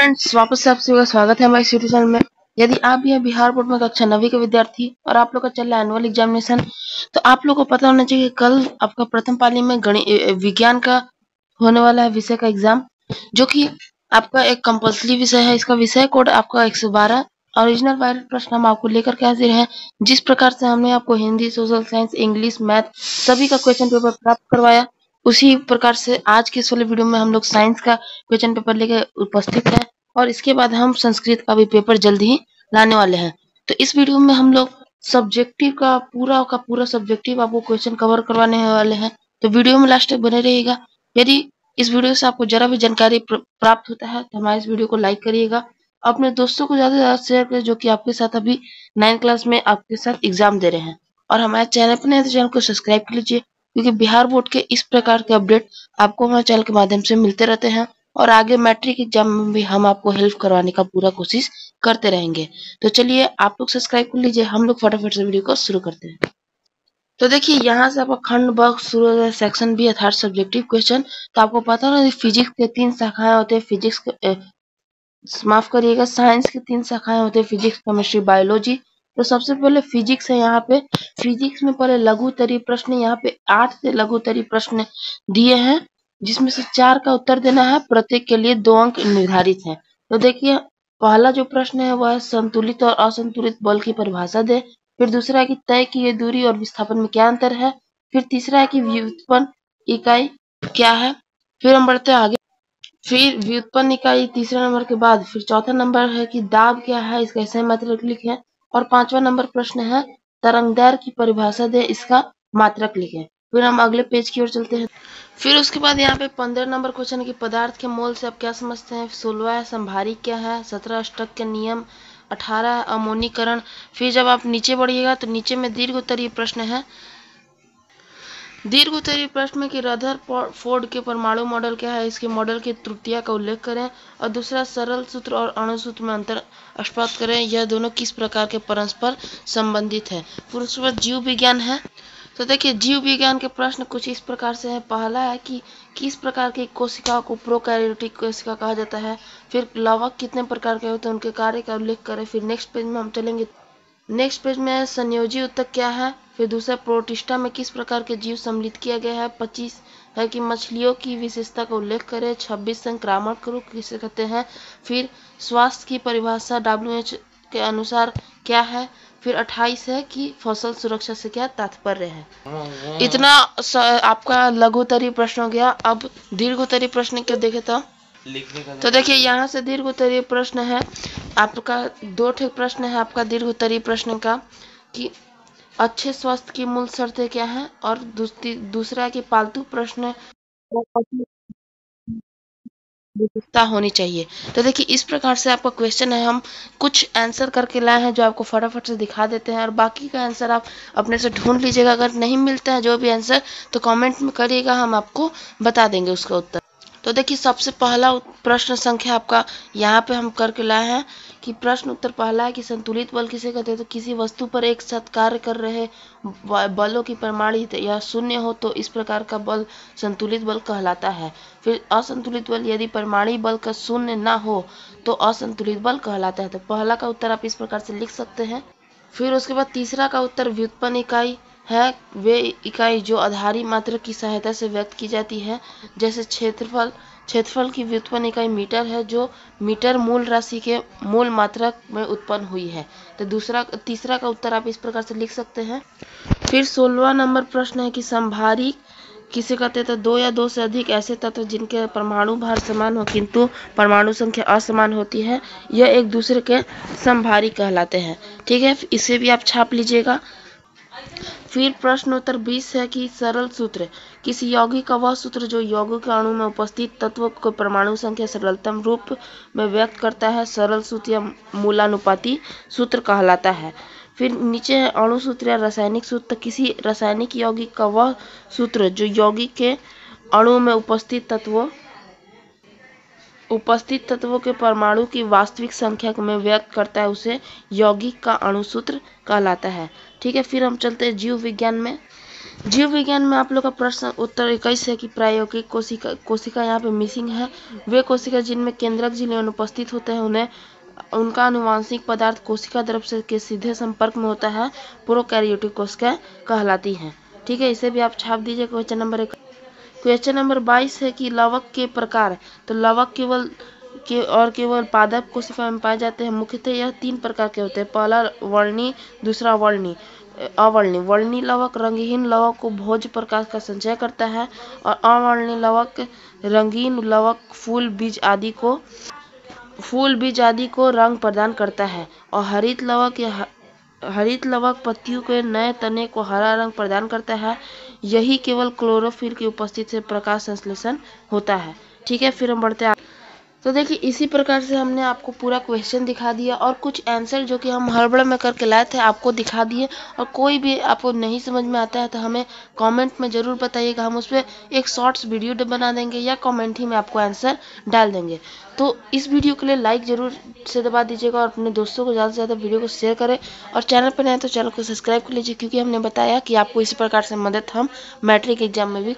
Friends, वापस से आप सभी का स्वागत है हमारे यूट्यूब चैनल में। यदि आप भी हैं बिहार बोर्ड में कक्षा 9वीं के विद्यार्थी और आप लोग का चल रहा है एनुअल एग्जामिनेशन, तो आप लोग को पता होना चाहिए कि कल आपका प्रथम पाली में विज्ञान का होने वाला है विषय का एग्जाम, जो कि आपका एक कंपल्सरी विषय है। इसका विषय कोड आपका 112 ओरिजिनल वायरल प्रश्न हम आपको लेकर के हाजिर हैं। जिस प्रकार से हमने आपको Hindi, social science, English, math सभी का क्वेश्चन पेपर प्राप्त करवाया, उसी प्रकार से आज के इस वाले वीडियो में हम लोग साइंस का क्वेश्चन पेपर लेकर उपस्थित हैं और इसके बाद हम संस्कृत का भी पेपर जल्द ही लाने वाले हैं। तो इस वीडियो में हम लोग सब्जेक्टिव का पूरा सब्जेक्टिव आपको क्वेश्चन कवर करवाने वाले हैं। तो वीडियो में लास्ट तक बने रहिएगा। यदि इस वीडियो से आपको जरा भी जानकारी प्राप्त होता है तो हमारे इस वीडियो को लाइक करिएगा, अपने दोस्तों को ज्यादा से ज्यादा शेयर करें जो कि आपके साथ अभी 9th क्लास में आपके साथ एग्जाम दे रहे हैं। और हमारे चैनल पर नए तो चैनल को सब्सक्राइब कर लीजिए, क्योंकि बिहार बोर्ड के इस प्रकार के अपडेट आपको हमारे चैनल के माध्यम से मिलते रहते हैं और आगे मैट्रिक एग्जाम में भी हम आपको हेल्प करवाने का पूरा कोशिश करते रहेंगे। तो चलिए आप लोग सब्सक्राइब कर लीजिए, हम लोग फटाफट से वीडियो को शुरू करते हैं। तो देखिए यहाँ से आपका खंड वर्ग शुरू हो जाए, सेक्शन भी अर्थात सब्जेक्टिव क्वेश्चन। तो आपको पता ना फिजिक्स के 3 शाखाएं होते हैं, फिजिक्स माफ करिएगा साइंस की 3 शाखाएं होते हैं, फिजिक्स, केमिस्ट्री, बायोलॉजी। तो सबसे पहले फिजिक्स है। यहाँ पे फिजिक्स में पहले लघु उत्तरीय प्रश्न, यहाँ पे 8 से लघु उत्तरीय प्रश्न दिए हैं, जिसमें से 4 का उत्तर देना है। प्रत्येक के लिए 2 अंक निर्धारित है। तो देखिए पहला जो प्रश्न है वह है संतुलित और असंतुलित बल की परिभाषा दे। फिर दूसरा है कि तय किए दूरी और विस्थापन में क्या अंतर है। फिर तीसरा है कि व्युत्पन्न इकाई क्या है। फिर हम बढ़ते हैं आगे। फिर व्युत्पन्न इकाई तीसरे नंबर के बाद फिर चौथा नंबर है कि दाब क्या है, इसका ऐसे मात्रक लिखें। और 5वां नंबर प्रश्न है तरंगदैर्घ्य की परिभाषा दे, इसका मात्रक लिखें। फिर हम अगले पेज की ओर चलते हैं। फिर उसके बाद यहाँ पे 15 नंबर क्वेश्चन है कि पदार्थ के मोल से आप क्या समझते हैं। 16 है संभारी क्या है। 17 अष्टक के नियम। 18 है अमोनीकरण। फिर जब आप नीचे बढ़िएगा तो नीचे में दीर्घ उत्तरीय प्रश्न है। दीर्घ उत्तरीय प्रश्न में कि रदरफोर्ड के परमाणु मॉडल क्या है, इसके मॉडल की त्रुटियां का उल्लेख करें। और दूसरा सरल सूत्र और अणु सूत्र में अंतर स्पष्ट करें, यह दोनों किस प्रकार के परस्पर संबंधित है। फिर उसके बाद जीव विज्ञान है। तो देखिए जीव विज्ञान के प्रश्न कुछ इस प्रकार से है। पहला है कि किस प्रकार की कोशिका को प्रोकैरियोटिक कोशिका कहा जाता है। फिर लवक कितने प्रकार के होते हैं, उनके कार्य का उल्लेख करें। फिर नेक्स्ट पेज में हम चलेंगे। नेक्स्ट पेज में संयोजी ऊतक क्या है। फिर दूसरा प्रोटिस्टा में किस प्रकार के जीव सम्मिलित किया गया है। 25 है कि मछलियों की विशेषता का उल्लेख करें। 26 संक्रामक रोग किसे कहते हैं। फिर स्वास्थ्य की परिभाषा WHO के अनुसार क्या है। फिर 28 है कि फसल सुरक्षा से क्या तात्पर्य है। इतना आपका लघु उत्तरीय प्रश्न हो गया। अब दीर्घ उत्तरीय प्रश्न क्या देखे तो देखिए यहाँ से दीर्घ उत्तरीय प्रश्न है आपका 2 ठे प्रश्न है आपका दीर्घ उत्तरीय प्रश्न का कि अच्छे स्वास्थ्य की मूल शर्तें क्या है। और दूसरा कि पालतू प्रश्न विशेषता होनी चाहिए। तो देखिए इस प्रकार से आपका क्वेश्चन है, हम कुछ आंसर करके लाए हैं जो आपको फटाफट से दिखा देते हैं और बाकी का आंसर आप अपने से ढूंढ लीजिएगा। अगर नहीं मिलता है जो भी आंसर तो कमेंट में करिएगा, हम आपको बता देंगे उसका उत्तर। तो देखिए सबसे पहला प्रश्न संख्या आपका यहाँ पे हम करके लाए हैं कि प्रश्न उत्तर पहला है कि संतुलित बल किसे कहते हैं। तो किसी वस्तु पर एक साथ कार्य कर रहे बलों की परिमाणित या शून्य हो तो इस प्रकार का बल संतुलित बल कहलाता है। फिर असंतुलित बल यदि परिमाणिक बल का शून्य ना हो तो असंतुलित बल कहलाता है। तो पहला का उत्तर आप इस प्रकार से लिख सकते हैं। फिर उसके बाद तीसरा का उत्तर व्युत्पन्न इकाई है वे इकाई जो आधारी मात्रक की सहायता से व्यक्त की जाती है। जैसे क्षेत्रफल की व्युत्पन्न इकाई मीटर है, जो मीटर मूल राशि के मूल मात्रक में उत्पन्न हुई है। तो तीसरा का उत्तर आप इस प्रकार से लिख सकते हैं। फिर 16वां नंबर प्रश्न है कि समभारी किसे कहते हैं। तो 2 या 2 से अधिक ऐसे तत्व जिनके परमाणु भार समान हो किंतु परमाणु संख्या असमान होती है, यह एक दूसरे के समभारी कहलाते हैं। ठीक है, इसे भी आप छाप लीजिएगा। फिर प्रश्न उत्तर 20 है कि सरल सूत्र किसी यौगिक का वह सूत्र जो यौगिक अणु में उपस्थित तत्वों को परमाणु संख्या सरलतम रूप में व्यक्त करता है, सरल सूत्र या मूलानुपाती सूत्र कहलाता है। फिर नीचे है अणु सूत्र या रासायनिक सूत्र। किसी रासायनिक यौगिक का वह सूत्र जो यौगिक के अणु में उपस्थित तत्वों के परमाणु की वास्तविक संख्या में व्यक्त करता है, उसे यौगिक का अणु सूत्र कहलाता है। ठीक है, फिर हम चलते हैं जीव विज्ञान में। जीव विज्ञान में आप लोग का प्रश्न उत्तर 21 है कि प्रायोगिक कोशिका यहाँ पे मिसिंग है। वे कोशिका जिनमें केंद्रक झिल्ली अनुपस्थित होते हैं उन्हें उनका आनुवांशिक पदार्थ कोशिका द्रव से के सीधे संपर्क में होता है, प्रोकैरियोटिक कोशिका कहलाती हैं। ठीक है, इसे भी आप छाप दीजिए। क्वेश्चन नंबर 22 है कि लवक के प्रकार। तो लवक केवल पादप कोशिका में पाए जाते हैं। मुख्यतः यह 3 प्रकार के होते हैं। पहला वर्णी, दूसरा अवर्णी। वर्णी लवक रंगहीन लवक को भोज्य प्रकाश का संचय करता है और अवर्णी लवक रंगीन लवक फूल बीज आदि को रंग प्रदान करता है और हरित लवक पत्तियों के नए तने को हरा रंग प्रदान करता है। यही केवल क्लोरोफिल की उपस्थिति से प्रकाश संश्लेषण होता है। ठीक है, फिर हम बढ़ते हैं। तो देखिए, इसी प्रकार से हमने आपको पूरा क्वेश्चन दिखा दिया और कुछ आंसर जो कि हम हड़बड़ में करके लाए थे आपको दिखा दिए। और कोई भी आपको नहीं समझ में आता है तो हमें कमेंट में ज़रूर बताइएगा, हम उस पर एक शॉर्ट्स वीडियो बना देंगे या कमेंट ही में आपको आंसर डाल देंगे। तो इस वीडियो के लिए लाइक ज़रूर से दबा दीजिएगा और अपने दोस्तों को ज़्यादा से ज़्यादा वीडियो को शेयर करें और चैनल पर नए तो चैनल को सब्सक्राइब कर लीजिए, क्योंकि हमने बताया कि आपको इसी प्रकार से मदद हम मैट्रिक एग्जाम में भी